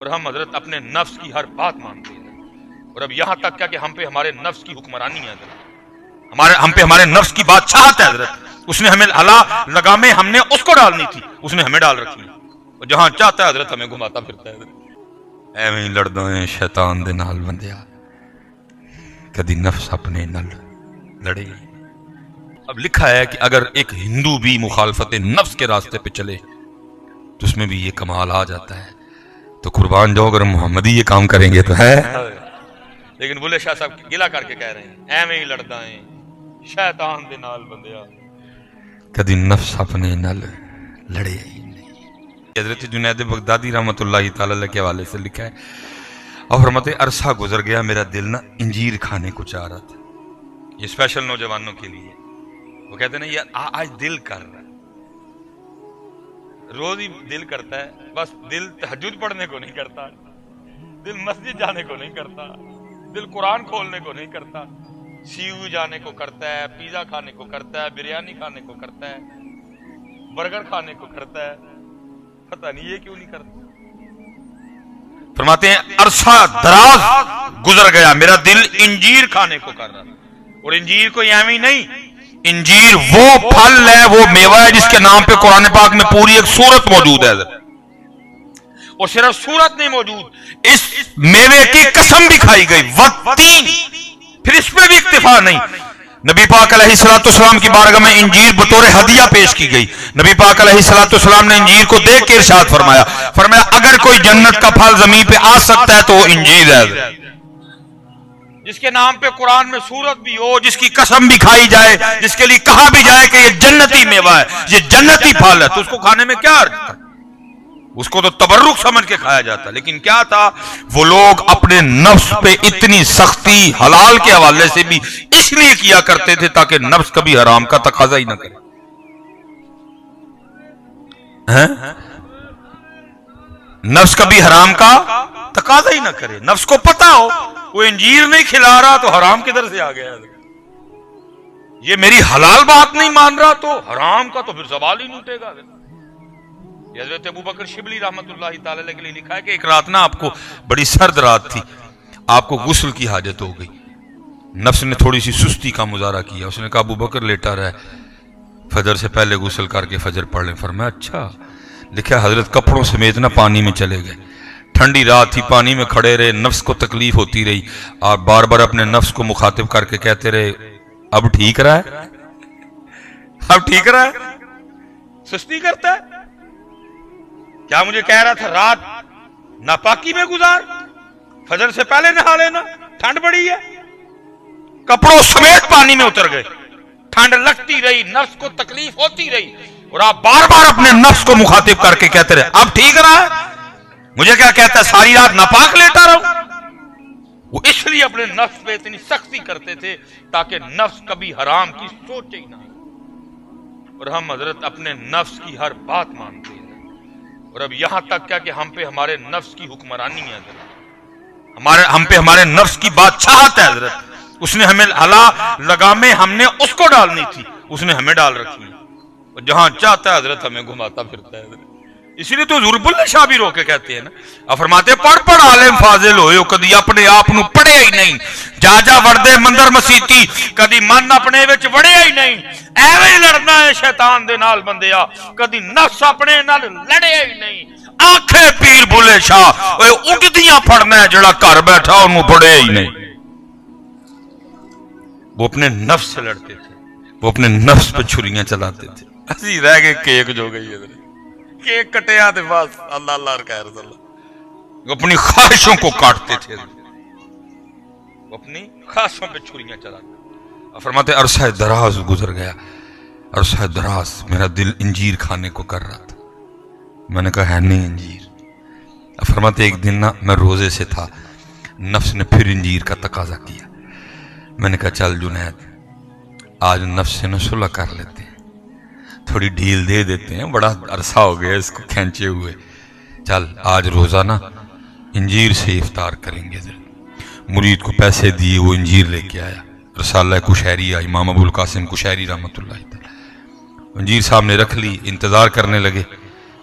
اور ہم حضرت اپنے نفس کی ہر بات مانتے ہیں، اور اب یہاں تک کیا کہ ہم پہ ہمارے نفس کی حکمرانی ہے حضرت، ہم پہ ہمارے نفس کی بادشاہت ہے حضرت۔ اس نے ہمیں لگامیں ہم نے اس کو ڈالنی تھی، اس نے ہمیں ڈال رکھی، اور جہاں چاہتا ہے حضرت ہمیں گھماتا پھرتا ہے حضرت۔ ایویں لڑدا ہے شیطان دے نال بندیا، کدی نفس اپنے نال لڑے۔ اب لکھا ہے کہ اگر ایک ہندو بھی مخالفت نفس کے راستے پہ چلے تو اس میں بھی یہ کمال آ جاتا ہے۔ تو قربان جاؤ اگر محمدی یہ کام کریں گے تو ہے۔ لیکن بلے شاہ صاحب گلا کر کے کہہ رہے ہیں ایویں ہی لڑدا ہے شیطان دے نال بندیا، کدی نفس اپنے نال لڑے ہی نہیں۔ حضرت جنید بغدادی رحمۃ اللہ تعالی علیہ کے حوالے سے لکھا ہے، اور فرماتے عرصہ گزر گیا میرا دل نا انجیر کھانے کو چاہ رہا تھا۔ یہ اسپیشل نوجوانوں کے لیے، وہ کہتے ہیں نا یار آج دل کر رہا ہے، روز ہی دل کرتا ہے، بس دل تہجد پڑھنے کو نہیں کرتا، دل مسجد جانے کو نہیں کرتا، دل قرآن کھولنے کو نہیں کرتا، سیو جانے کو کرتا ہے، پیزا کھانے کو کرتا ہے، بریانی کھانے کو کرتا ہے، برگر کھانے کو کرتا ہے، پتہ نہیں یہ کیوں نہیں کرتا۔ فرماتے ہیں عرصہ دراز گزر گیا میرا دل انجیر کھانے کو کر رہا، اور انجیر کو یعنی نہیں، انجیر وہ پھل ہے، وہ میوہ ہے جس کے نام پہ قرآن پاک میں پوری ایک سورت موجود ہے، اور صرف سورت نہیں موجود، اس میوے کی قسم بھی کھائی گئی، والتین، پھر اس پہ بھی اکتفا نہیں، نبی پاک علیہ الصلوۃ والسلام کی بارگاہ میں انجیر بطور ہدیہ پیش کی گئی۔ نبی پاک علیہ الصلوۃ والسلام نے انجیر کو دیکھ کے ارشاد فرمایا اگر کوئی جنت کا پھل زمین پہ آ سکتا ہے تو وہ انجیر ہے، جس کے نام پہ قرآن میں سورت بھی ہو، جس کی قسم بھی کھائی جائے، جس کے لیے کہا بھی جائے کہ یہ جنتی میوہ ہے، یہ جنتی پھل ہے، تو اس کو کھانے میں کیا حرج تھا؟ اس کو تو تبرک سمجھ کے کھایا جاتا۔ لیکن کیا تھا، وہ لوگ اپنے نفس پہ اتنی سختی حلال کے حوالے سے بھی اس لیے کیا کرتے تھے تاکہ نفس کبھی حرام کا تقاضا ہی نہ کرے۔ نفس کبھی حرام کا تقاضا ہی نہ کرے، نفس کو پتا ہو وہ انجیر نہیں کھلا رہا تو حرام کدھر سے آ گیا، یہ میری حلال بات نہیں مان رہا تو حرام کا تو پھر سوال ہی نہیں اٹھے گا۔ حضرت ابوبکر شبلی رحمۃ اللہ تعالی علیہ کے لیے لکھا ہے کہ ایک رات نا آپ کو بڑی سرد رات تھی، آپ کو غسل کی حاجت ہو گئی، نفس نے تھوڑی سی سستی کا مظاہرہ کیا، اس نے کہا ابوبکر لیٹا رہے، فجر سے پہلے غسل کر کے فجر پڑھ لیں۔ فرمایا اچھا۔ لکھا حضرت کپڑوں سمیت نہ پانی میں چلے گئے، ٹھنڈی رات تھی، پانی میں کھڑے رہے، نفس کو تکلیف ہوتی رہی، آپ بار بار اپنے نفس کو مخاطب کر کے کہتے رہے اب ٹھیک رہا ہے، اب ٹھیک رہا ہے، سستی کرتا ہے، کیا مجھے کہہ رہا تھا رات ناپاکی میں گزار، فجر سے پہلے نہا لینا، ٹھنڈ بڑی ہے، کپڑوں سمیت پانی میں اتر گئے، ٹھنڈ لگتی رہی، نفس کو تکلیف ہوتی رہی، اور آپ بار بار اپنے نفس کو مخاطب کر کے کہتے رہے اب ٹھیک رہا ہے، مجھے کیا کہتا ہے ساری رات ناپاک لیٹا رہا۔ وہ اس لیے اپنے نفس پہ اتنی سختی کرتے تھے تاکہ نفس کبھی حرام کی سوچے ہی نہ، اور ہم حضرت اپنے نفس کی ہر بات مانتے ہیں، اور اب یہاں تک کیا کہ ہم پہ ہمارے نفس کی حکمرانی ہے حضرت، ہم پہ ہمارے نفس کی بادشاہت ہے حضرت، اس نے ہمیں لگامیں ہم نے اس کو ڈالنی تھی، اس نے ہمیں ڈال رکھی، اور جہاں چاہتا ہے حضرت ہمیں گھماتا پھرتا ہے حضرت۔ اسی لیے تو حضور بلے شاہ بھی رو کے کہتے ہیں نا، اور فرماتے پڑھ عالم فاضل ہوئے کدی اپنے آپ نو پڑھے ہی نہیں، جا جا وردے مندر مسیتی کدی من اپنے وچ وڑے ہی نہیں، ایویں لڑنا ہے شیطان دے نال بندیا، کدی نفس اپنے نال لڑے ہی نہیں، آنکھیں پیر بلے شاہ اوے اٹھدیاں پڑھنا ہے جڑا گھر بیٹھا انہوں پڑھے ہی نہیں۔ وہ اپنے نفس سے لڑتے تھے، وہ اپنے نفس پہ چھریاں چلاتے تھے، اسی رہ گئے کیک جو گئی ہے، کیک کٹیا تھے بس اللہ اللہ خیر اللہ، وہ اپنی خواہشوں کو کاٹتے تھے، وہ اپنی خواہشوں پہ چھریاں چلاتے۔ فرماتے عرصہ دراز گزر گیا، عرصہ دراز میرا دل انجیر کھانے کو کر رہا تھا، میں نے کہا ہے نہیں انجیر۔ فرماتے ایک دن نا میں روزے سے تھا، نفس نے پھر انجیر کا تقاضا کیا، میں نے کہا چل جنید آج نفس سے نہ صلح کر لیتے ہیں، تھوڑی ڈھیل دے دیتے ہیں، بڑا عرصہ ہو گیا اس کو کھینچے ہوئے، چل آج روزانہ انجیر سے افطار کریں گے۔ مرید کو پیسے دیے، وہ انجیر لے کے آیا، رسالہ کشیری آئی، امام ابو القاسم کشیری رحمۃ اللہ تعالی، انجیر صاحب نے رکھ لی، انتظار کرنے لگے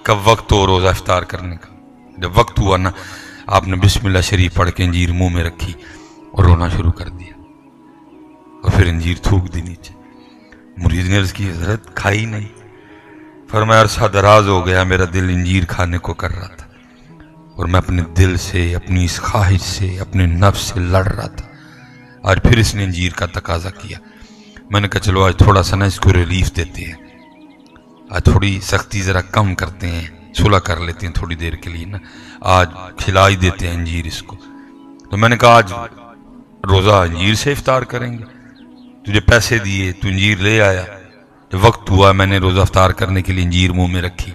کب وقت ہو روزہ افطار کرنے کا۔ جب وقت ہوا نا آپ نے بسم اللہ شریف پڑھ کے انجیر منہ میں رکھی اور رونا شروع کر دیا اور پھر انجیر تھوک دی نیچے۔ مرید نے عرض کی حضرت کھائی نہیں؟ فرمایا عرصہ دراز ہو گیا میرا دل انجیر کھانے کو کر رہا تھا اور میں اپنے دل سے، اپنی اس خواہش سے، اپنے نفس سے لڑ رہا تھا، آج پھر اس نے انجیر کا تقاضا کیا۔ میں نے کہا چلو آج تھوڑا سا نا اس کو ریلیف دیتے ہیں، آج تھوڑی سختی ذرا کم کرتے ہیں، صلح کر لیتے ہیں تھوڑی دیر کے لیے نا، آج کھلا ہی دیتے ہیں انجیر اس کو۔ تو میں نے کہا آج روزہ انجیر سے افطار کریں گے، تجھے پیسے دیے، تو انجیر لے آیا، جب وقت ہوا میں نے روزہ افطار کرنے کے لیے انجیر منہ میں رکھی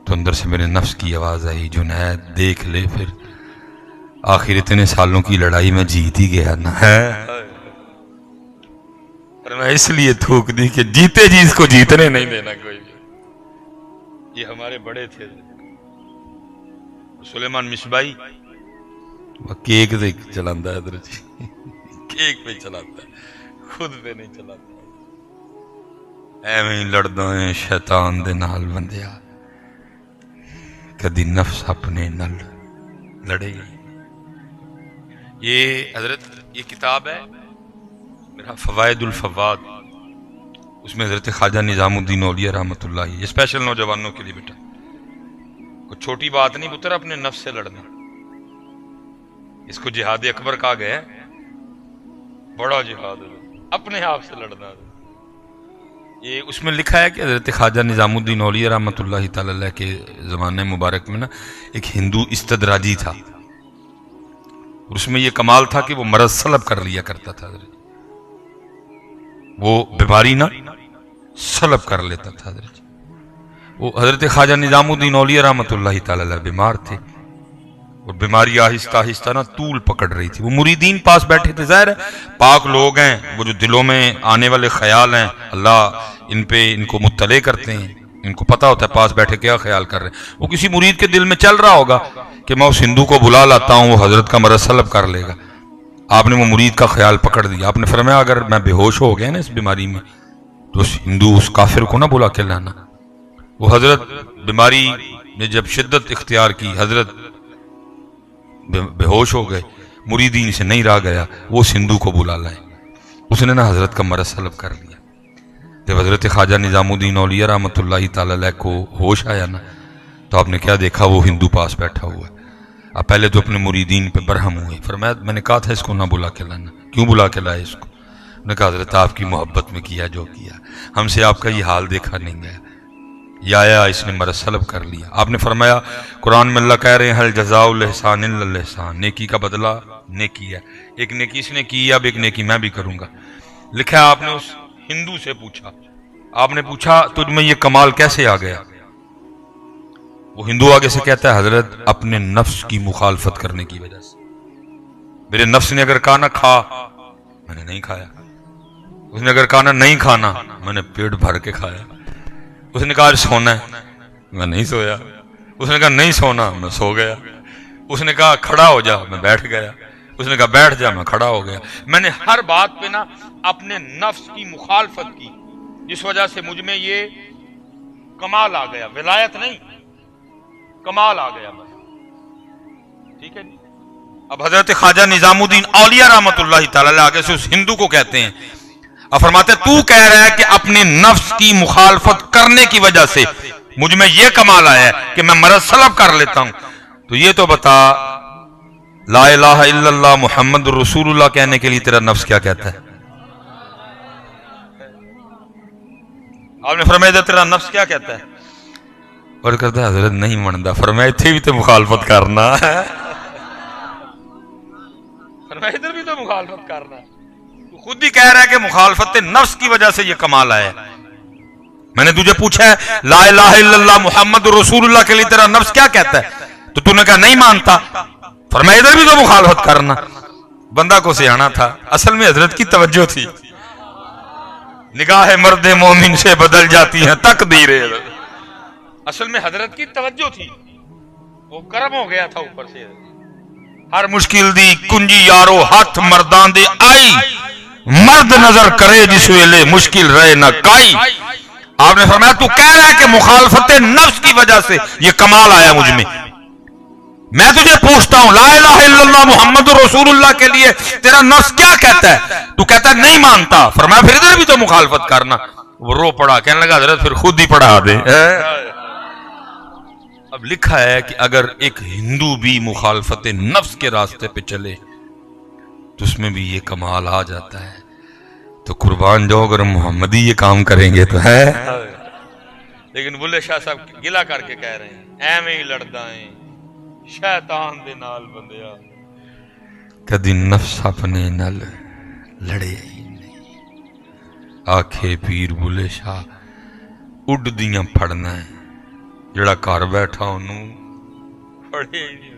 تو اندر سے میرے نفس کی آواز آئی، جنید دیکھ لے پھر آخر اتنے سالوں کی لڑائی میں جیت ہی گیا نا ہے، اور میں اس لیے تھوک دی کہ جیتے جی اس کو جیتنے نہیں دینا کوئی بھی۔ یہ ہمارے بڑے تھے سلیمان مصباحی، وہ کیک دے چلاندہ ہے ادھر جی، کیک پہ چلاتا ہے، خود پہ نہیں چلاتا۔ ایویں لڑدا ہے شیطان دے نال بندیا، کدی نفس اپنے نال لڑے گی۔ یہ حضرت یہ کتاب ہے میرا فوائد الفواد، اس میں حضرت خواجہ نظام الدین اولیاء رحمۃ اللہ، یہ اسپیشل نوجوانوں کے لیے بیٹا، کوئی چھوٹی بات نہیں پتر اپنے نفس سے لڑنا، اس کو جہاد اکبر کہا گیا، بڑا جہاد ہے اپنے آپ سے لڑنا۔ یہ اس میں لکھا ہے کہ حضرت خواجہ نظام الدین اولیاء رحمۃ اللہ تعالی علیہ کے زمانے مبارک میں نا ایک ہندو استدراجی تھا، اور اس میں یہ کمال تھا کہ وہ مرض سلب کر لیا کرتا تھا، وہ بیماری نہ سلب کر لیتا تھا۔ وہ حضرت خواجہ نظام الدین اولیاء رحمۃ اللہ تعالی علیہ بیمار تھے اور بیماری آہستہ آہستہ نا طول پکڑ رہی تھی، وہ مریدین پاس بیٹھے تھے، ظاہر ہے پاک لوگ ہیں، وہ جو دلوں میں آنے والے خیال ہیں اللہ ان پہ ان کو مطلع کرتے ہیں، ان کو پتہ ہوتا ہے پاس بیٹھے کیا خیال کر رہے ہیں۔ وہ کسی مرید کے دل میں چل رہا ہوگا کہ میں اس ہندو کو بلا لاتا ہوں، وہ حضرت کا مرض سلب کر لے گا۔ آپ نے وہ مرید کا خیال پکڑ دیا، آپ نے فرمایا اگر میں بے ہوش ہو گیا نا اس بیماری میں تو اس ہندو اس کافر کو نہ بلا کے لانا۔ وہ حضرت بیماری نے جب شدت اختیار کی، حضرت بے ہوش ہو گئے، مریدین سے نہیں رہا گیا، وہ اس ہندو کو بلا لائے، اس نے نا حضرت کا مرض سلب کر لیا۔ جب حضرت خواجہ نظام الدین اولیاء رحمۃ اللہ تعالی علیہ کو ہوش آیا نا تو آپ نے کیا دیکھا، وہ ہندو پاس بیٹھا ہوا ہے۔ آپ پہلے تو اپنے مریدین پہ برہم ہوئے، فرمایا میں نے کہا تھا اس کو نہ بلا کے لانا، کیوں بلا کے لائے اس کو؟ نے کہا حضرت آپ کی محبت میں کیا جو کیا، ہم سے آپ کا یہ حال دیکھا نہیں گیا، یہ آیا اس نے مرض سلب کر لیا۔ آپ نے فرمایا قرآن میں اللہ کہہ رہے ہیں حل جزاء الاحسان الا الاحسان، نیکی کا بدلہ نیکی ہے، ایک نیکی اس نے کی، اب ایک نیکی میں بھی کروں گا۔ لکھا آپ نے اس ہندو سے پوچھا، آپ نے پوچھا تجھ میں یہ کمال کیسے آ گیا؟ وہ ہندو آگے سے کہتا ہے حضرت اپنے نفس کی مخالفت کرنے کی وجہ سے، میرے نفس نے اگر کہا نہ کھا، میں نے نہیں کھایا، اس نے اگر کہا نہ نہیں کھانا، میں نے پیٹ بھر کے کھایا، اس نے کہا سونا ہے، میں نہیں سویا، اس نے کہا نہیں سونا، میں سو گیا، اس نے کہا کھڑا ہو جا، میں بیٹھ گیا، اس نے کہا بیٹھ جا، میں کھڑا ہو گیا۔ میں نے ہر بات پہ نا اپنے نفس کی مخالفت کی، جس وجہ سے مجھ میں یہ کمال آ گیا، ولایت نہیں کمال آ گیا بس، ٹھیک ہے۔ اب حضرت خواجہ نظام الدین اولیاء رحمۃ اللہ تعالی علیہ آگے سے اس ہندو کو کہتے ہیں، اب فرماتے تو کہہ رہا ہے کہ اپنے نفس کی مخالفت کرنے کی وجہ سے مجھ میں یہ کمال آیا ہے کہ میں مرض سلب کر لیتا ہوں، تو یہ تو بتا لا الہ الا اللہ محمد رسول اللہ کہنے کے لیے تیرا نفس کیا کہتا ہے؟ آپ نے فرمایا تیرا نفس کیا کہتا ہے؟ اور کہتا ہے حضرت نہیں منتا، فرمایا اتھے بھی تو مخالفت کرنا ہے، فرمایا ادھر بھی تو مخالفت کرنا ہے، تو خود ہی کہہ رہا ہے کہ مخالفت نفس کی وجہ سے یہ کمال آیا ہے۔ میں نے تجھے پوچھا ہے لا الہ الا اللہ محمد رسول اللہ کے لیے تیرا نفس کیا کہتا ہے، تو نے کہا نہیں مانتا، فرمایا ادھر بھی تو مخالفت کرنا۔ بندہ کو سیانا تھا، اصل میں حضرت کی توجہ تھی، نگاہ مرد مومن سے بدل جاتی ہیں تقدیریں، اصل میں حضرت کی توجہ تھی، وہ کرم ہو گیا تھا اوپر سے، ہر مشکل دی کنجی یارو ہاتھ مردان دے آئی، مرد نظر کرے جس ویلے مشکل رہے نہ کائی۔ آپ نے فرمایا تو کہہ رہا ہے کہ مخالفت نفس کی وجہ سے یہ کمال آیا مجھ میں، میں تجھے پوچھتا ہوں لا الہ الا اللہ محمد رسول اللہ کے لیے تیرا نفس کیا کہتا ہے؟ تو کہتا ہے نہیں مانتا. فرمایا پھر ادھر بھی تو مخالفت کرنا. وہ رو پڑا, کہنے لگا حضرت پھر خود ہی پڑھا دے. اب لکھا ہے کہ اگر ایک ہندو بھی مخالفت نفس کے راستے پہ چلے تو اس میں بھی یہ کمال آ جاتا ہے. تو قربان جاؤ اگر محمدی یہ کام کریں گے تو ہے. لیکن بلے شاہ صاحب گلا کر کے کہہ رہے ہیں ایویں ہی لڑدا ہے شیطان دے نال بندیا, کدی نفس اپنے نال لڑے ہی نہیں. آکھے پیر بلے شاہ اڈ دیاں پھڑنا ہے, جڑا گھر بیٹھا انہوں پڑھے ہی نہیں.